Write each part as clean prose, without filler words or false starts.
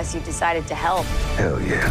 guess you decided to help. Hell yeah.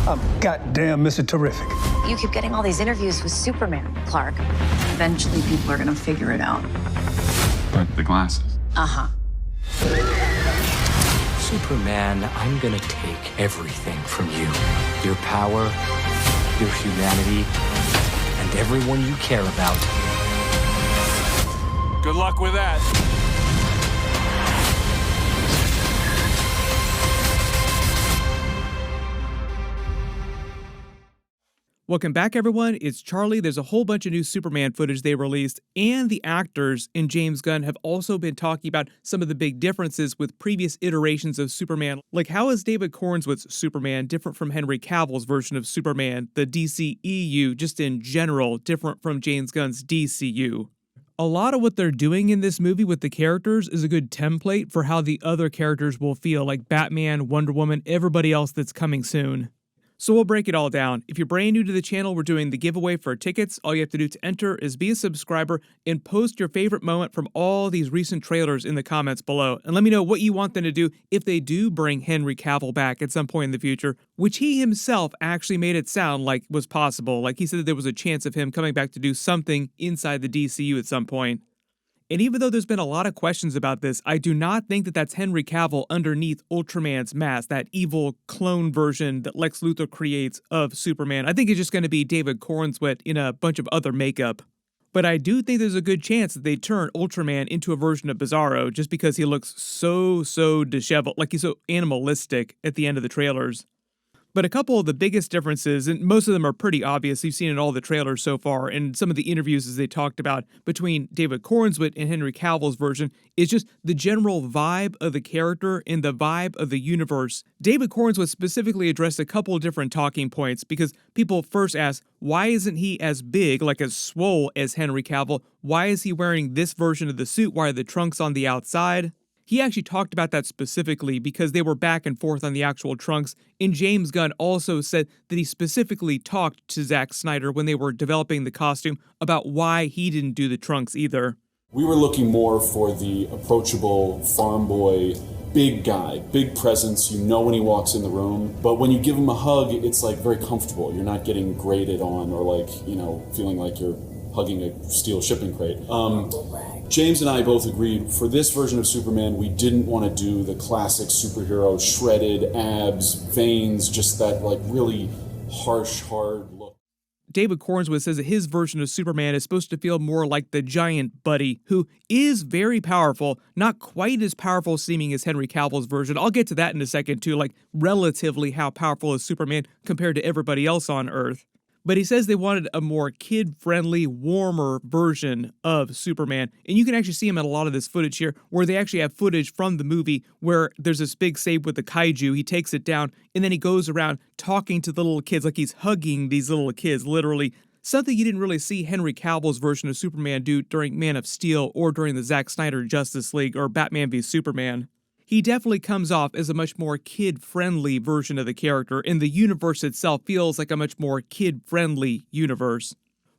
I'm goddamn Mr. Terrific. You keep getting all these interviews with Superman, Clark. Eventually, people are gonna figure it out. But the glasses. Uh-huh. Superman, I'm gonna take everything from you. Your power, your humanity, and everyone you care about. Good luck with that. Welcome back, everyone. It's Charlie. There's a whole bunch of new Superman footage they released, and the actors in James Gunn have also been talking about some of the big differences with previous iterations of Superman. Like, how is David Corenswet's Superman different from Henry Cavill's version of Superman, the DCEU, just in general, different from James Gunn's DCU? A lot of what they're doing in this movie with the characters is a good template for how the other characters will feel, like Batman, Wonder Woman, everybody else that's coming soon. So we'll break it all down. If you're brand new to the channel, we're doing the giveaway for tickets. All you have to do to enter is be a subscriber and post your favorite moment from all these recent trailers in the comments below. And let me know what you want them to do if they do bring Henry Cavill back at some point in the future, which he himself actually made it sound like was possible. Like, he said that there was a chance of him coming back to do something inside the DCU at some point. And even though there's been a lot of questions about this, I do not think that that's Henry Cavill underneath Ultraman's mask, that evil clone version that Lex Luthor creates of Superman. I think it's just going to be David Corenswet in a bunch of other makeup. But I do think there's a good chance that they turn Ultraman into a version of Bizarro just because he looks so disheveled, like he's so animalistic at the end of the trailers. But a couple of the biggest differences, and most of them are pretty obvious, you've seen in all the trailers so far, and some of the interviews as they talked about between David Corenswet and Henry Cavill's version, is just the general vibe of the character and the vibe of the universe. David Corenswet specifically addressed a couple of different talking points because people first asked, why isn't he as big, like as swole as Henry Cavill? Why is he wearing this version of the suit? Why are the trunks on the outside? He actually talked about that specifically because they were back and forth on the actual trunks, and James Gunn also said that he specifically talked to Zack Snyder when they were developing the costume about why he didn't do the trunks either. We were looking more for the approachable farm boy, big guy, big presence, you know when he walks in the room, but when you give him a hug, it's like very comfortable. You're not getting grated on or like, you know, feeling like you're hugging a steel shipping crate. James and I both agreed for this version of Superman, we didn't want to do the classic superhero, shredded abs, veins, just that like really harsh, hard look. David Corenswet says that his version of Superman is supposed to feel more like the giant buddy, who is very powerful, not quite as powerful seeming as Henry Cavill's version. I'll get to that in a second too, like relatively how powerful is Superman compared to everybody else on Earth. But he says they wanted a more kid-friendly, warmer version of Superman. And you can actually see him in a lot of this footage here, where they actually have footage from the movie where there's this big save with the kaiju. He takes it down, and then he goes around talking to the little kids, like he's hugging these little kids, literally. Something you didn't really see Henry Cavill's version of Superman do during Man of Steel or during the Zack Snyder Justice League or Batman v Superman. He definitely comes off as a much more kid-friendly version of the character, and the universe itself feels like a much more kid-friendly universe.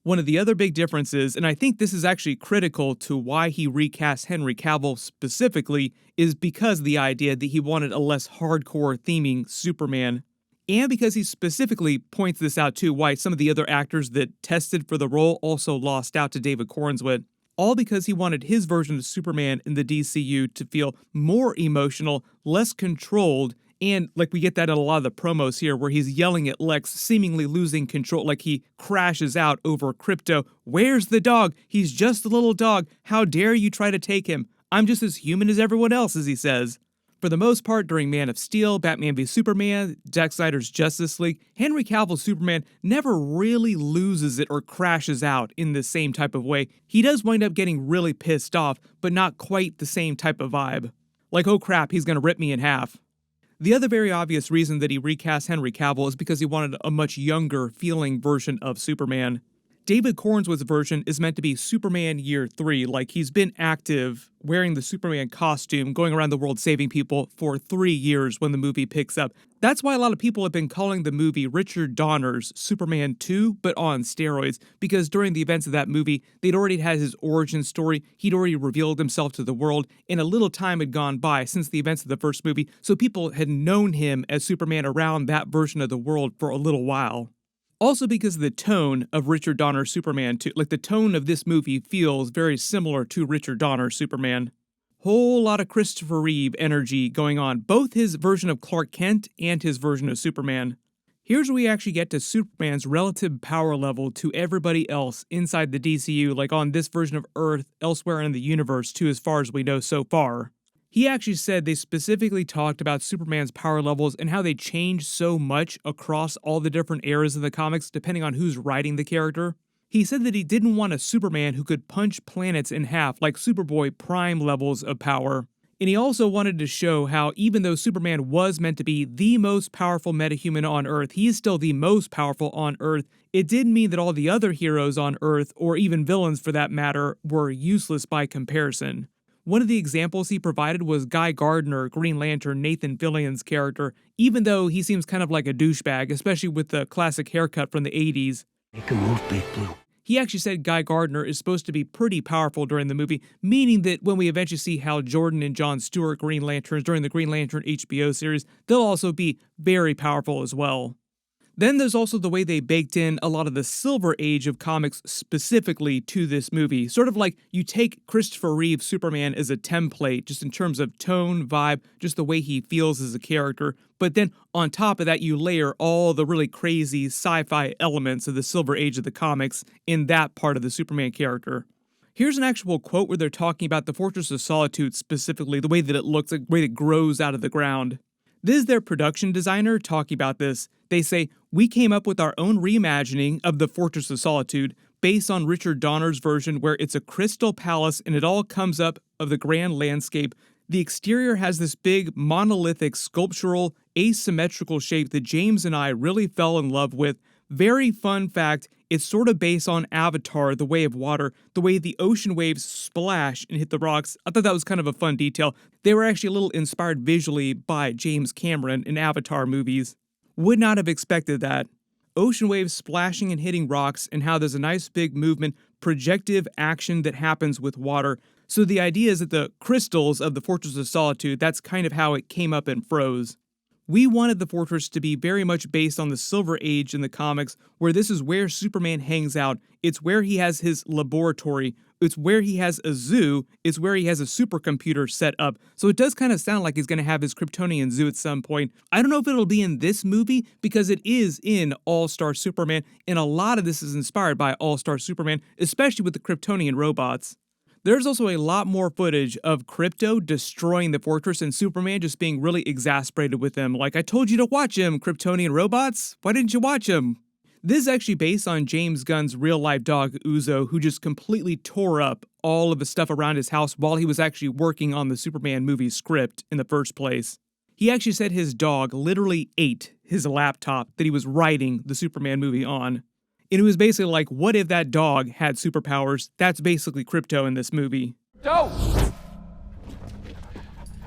One of the other big differences, and I think this is actually critical to why he recast Henry Cavill specifically, is because of the idea that he wanted a less hardcore theming Superman. And because he specifically points this out too, why some of the other actors that tested for the role also lost out to David Corenswet. All because he wanted his version of Superman in the DCU to feel more emotional, less controlled, and like we get that in a lot of the promos here where he's yelling at Lex, seemingly losing control, like he crashes out over Krypto. Where's the dog? He's just a little dog. How dare you try to take him? I'm just as human as everyone else, as he says. For the most part, during Man of Steel, Batman v Superman, Zack Snyder's Justice League, Henry Cavill's Superman never really loses it or crashes out in the same type of way. He does wind up getting really pissed off, but not quite the same type of vibe. Like, oh crap, he's gonna rip me in half. The other very obvious reason that he recast Henry Cavill is because he wanted a much younger feeling version of Superman. David Corenswet's version is meant to be Superman Year 3, like he's been active, wearing the Superman costume, going around the world saving people for 3 years when the movie picks up. That's why a lot of people have been calling the movie Richard Donner's Superman 2, but on steroids, because during the events of that movie, they'd already had his origin story, he'd already revealed himself to the world, and a little time had gone by since the events of the first movie, so people had known him as Superman around that version of the world for a little while. Also because of the tone of Richard Donner's Superman 2, like the tone of this movie feels very similar to Richard Donner's Superman. Whole lot of Christopher Reeve energy going on, both his version of Clark Kent and his version of Superman. Here's where we actually get to Superman's relative power level to everybody else inside the DCU, like on this version of Earth, elsewhere in the universe too, as far as we know so far. He actually said they specifically talked about Superman's power levels and how they change so much across all the different eras of the comics depending on who's writing the character. He said that he didn't want a Superman who could punch planets in half like Superboy Prime levels of power. And he also wanted to show how even though Superman was meant to be the most powerful metahuman on Earth, he is still the most powerful on Earth. It didn't mean that all the other heroes on Earth, or even villains for that matter, were useless by comparison. One of the examples he provided was Guy Gardner, Green Lantern, Nathan Fillion's character, even though he seems kind of like a douchebag, especially with the classic haircut from the 80s. Make a move, Big Blue. He actually said Guy Gardner is supposed to be pretty powerful during the movie, meaning that when we eventually see Hal Jordan and John Stewart Green Lanterns during the Green Lantern HBO series, they'll also be very powerful as well. Then there's also the way they baked in a lot of the Silver Age of comics specifically to this movie. Sort of like you take Christopher Reeve's Superman as a template, just in terms of tone, vibe, just the way he feels as a character. But then on top of that, you layer all the really crazy sci-fi elements of the Silver Age of the comics in that part of the Superman character. Here's an actual quote where they're talking about the Fortress of Solitude specifically, the way that it looks, the way it grows out of the ground. This is their production designer talking about this. They say, "We came up with our own reimagining of the Fortress of Solitude based on Richard Donner's version where it's a crystal palace and it all comes up of the grand landscape. The exterior has this big monolithic sculptural asymmetrical shape that James and I really fell in love with. Very fun fact, it's sort of based on Avatar, The Way of Water, the way the ocean waves splash and hit the rocks. I thought that was kind of a fun detail. They were actually a little inspired visually by James Cameron in Avatar movies. Would not have expected that. Ocean waves splashing and hitting rocks, and how there's a nice big movement, projective action that happens with water. So the idea is that the crystals of the Fortress of Solitude, that's kind of how it came up and froze. We wanted the fortress to be very much based on the Silver Age in the comics, where this is where Superman hangs out. It's where he has his laboratory. It's where he has a zoo. It's where he has a supercomputer set up. So it does kind of sound like he's going to have his Kryptonian zoo at some point. I don't know if it'll be in this movie, because it is in All-Star Superman, and a lot of this is inspired by All-Star Superman, especially with the Kryptonian robots. There's also a lot more footage of Krypto destroying the fortress and Superman just being really exasperated with him. Like, I told you to watch him, Kryptonian robots. Why didn't you watch him? This is actually based on James Gunn's real-life dog, Uzo, who just completely tore up all of the stuff around his house while he was actually working on the Superman movie script in the first place. He actually said his dog literally ate his laptop that he was writing the Superman movie on. And it was basically like, what if that dog had superpowers? That's basically Krypto in this movie. Go!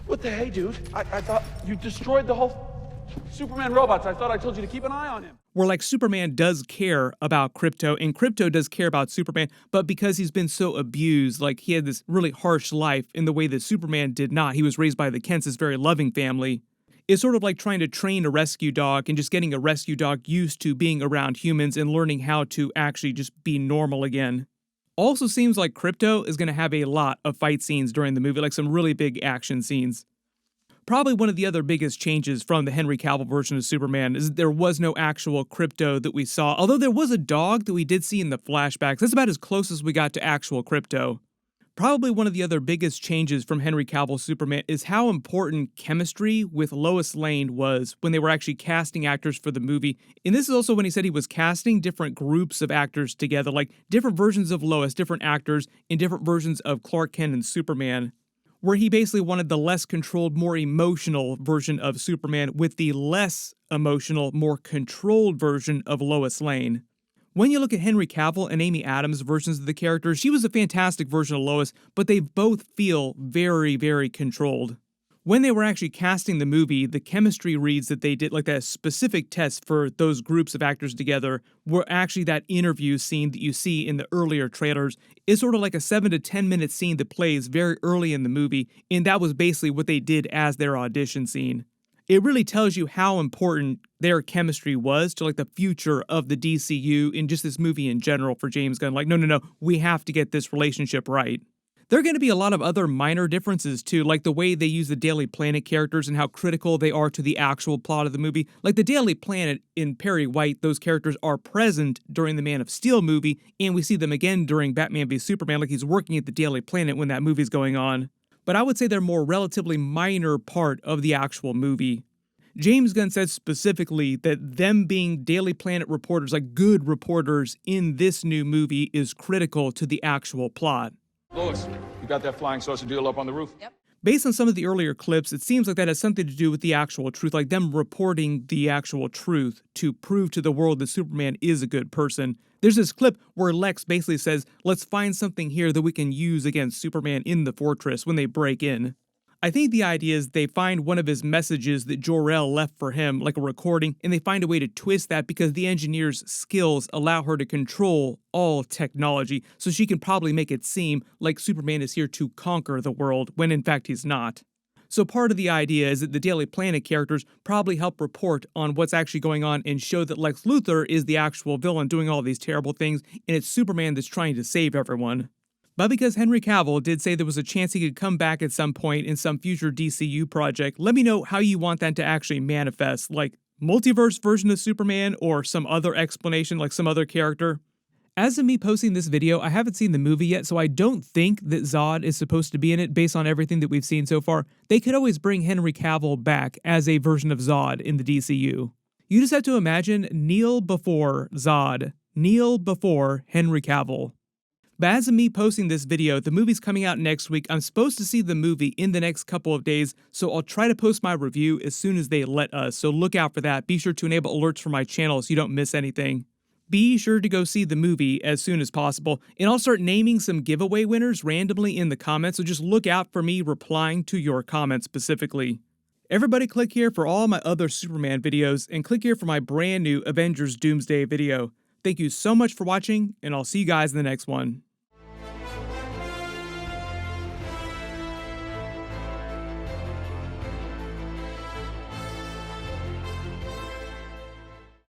What the hey, dude? I thought you destroyed the whole Superman robots. I thought I told you to keep an eye on him. Where like Superman does care about Krypto, and Krypto does care about Superman, but because he's been so abused, like he had this really harsh life in the way that Superman did not. He was raised by the Kents, this very loving family. It's sort of like trying to train a rescue dog and just getting a rescue dog used to being around humans and learning how to actually just be normal again. Also seems like Krypto is going to have a lot of fight scenes during the movie, like some really big action scenes. Probably one of the other biggest changes from the Henry Cavill version of Superman is that there was no actual Krypto that we saw, although there was a dog that we did see in the flashbacks. That's about as close as we got to actual Krypto. Probably one of the other biggest changes from Henry Cavill's Superman is how important chemistry with Lois Lane was when they were actually casting actors for the movie. And this is also when he said he was casting different groups of actors together, like different versions of Lois, different actors, and different versions of Clark Kent and Superman, where he basically wanted the less controlled, more emotional version of Superman with the less emotional, more controlled version of Lois Lane. When you look at Henry Cavill and Amy Adams' versions of the characters, she was a fantastic version of Lois, but they both feel very, very controlled. When they were actually casting the movie, the chemistry reads that they did, like that specific test for those groups of actors together, were actually that interview scene that you see in the earlier trailers. It's sort of like a 7 to 10 minute scene that plays very early in the movie, and that was basically what they did as their audition scene. It really tells you how important their chemistry was to like the future of the DCU and just this movie in general for James Gunn. Like, no, we have to get this relationship right. There are going to be a lot of other minor differences too, like the way they use the Daily Planet characters and how critical they are to the actual plot of the movie. Like the Daily Planet in Perry White, those characters are present during the Man of Steel movie, and we see them again during Batman v Superman, like he's working at the Daily Planet when that movie's going on. But I would say they're more relatively minor part of the actual movie. James Gunn said specifically that them being Daily Planet reporters, like good reporters in this new movie, is critical to the actual plot. Lois, you got that flying saucer deal up on the roof? Yep. Based on some of the earlier clips, it seems like that has something to do with the actual truth, like them reporting the actual truth to prove to the world that Superman is a good person. There's this clip where Lex basically says, let's find something here that we can use against Superman in the fortress when they break in. I think the idea is they find one of his messages that Jor-El left for him, like a recording, and they find a way to twist that because the engineer's skills allow her to control all technology, so she can probably make it seem like Superman is here to conquer the world, when in fact he's not. So part of the idea is that the Daily Planet characters probably help report on what's actually going on and show that Lex Luthor is the actual villain doing all these terrible things, and it's Superman that's trying to save everyone. But because Henry Cavill did say there was a chance he could come back at some point in some future DCU project, let me know how you want that to actually manifest, like multiverse version of Superman or some other explanation like some other character. As of me posting this video, I haven't seen the movie yet, so I don't think that Zod is supposed to be in it based on everything that we've seen so far. They could always bring Henry Cavill back as a version of Zod in the DCU. You just have to imagine kneel before Zod, kneel before Henry Cavill. But as of me posting this video, the movie's coming out next week. I'm supposed to see the movie in the next couple of days, so I'll try to post my review as soon as they let us, so look out for that. Be sure to enable alerts for my channel so you don't miss anything. Be sure to go see the movie as soon as possible, and I'll start naming some giveaway winners randomly in the comments, so just look out for me replying to your comments specifically. Everybody click here for all my other Superman videos, and click here for my brand new Avengers Doomsday video. Thank you so much for watching, and I'll see you guys in the next one.